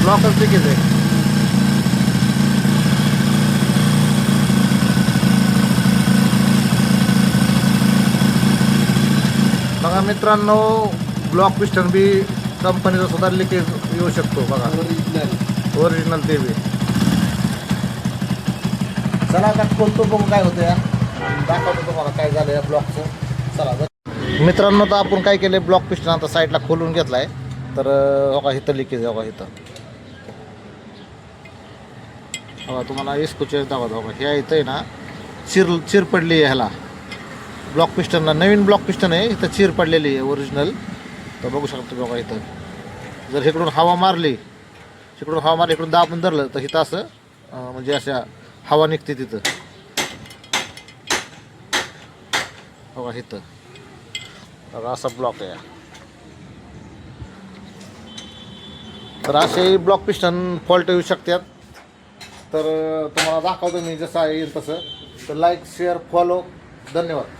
ब्लॉकच leakage आहे. बघा मित्रांनो, ब्लॉक पिस्टन बी कंपनीचा सुद्धा लिकेज येऊ शकतो. बघा ओरिजिनल ते बी. चला आता खोलतो, बघू काय होतं या, दाखवतो तुम्हाला काय झालं या ब्लॉकचं. चला मित्रांनो, तर आपण काय केलं, ब्लॉक पिस्टन आता साईडला खोलून घेतला आहे. तर बघा इथं लिकेज आहे. बघा इथं बघा, तुम्हाला इस्कोचे दाखवतो. बघा ह्या इथं आहे ना चीर पडली आहे ह्याला ब्लॉक पिस्टनला. नवीन ब्लॉक पिस्टन आहे, इथं चीर पडलेली आहे ओरिजिनल. तर बघू शकतो. बघा इथं जर इकडून हवा मारली, इकडून दाबून धरलं तर इथं असं म्हणजे अशा हवा निघते तिथं. बघा इथं बघा असा ब्लॉक आहे. तर असे ब्लॉक पिस्टन फॉल्ट येऊ शकतात. तर तुम्हाला दाखवतो मी जसं येईल तसं. तर लाईक, शेअर, फॉलो. धन्यवाद.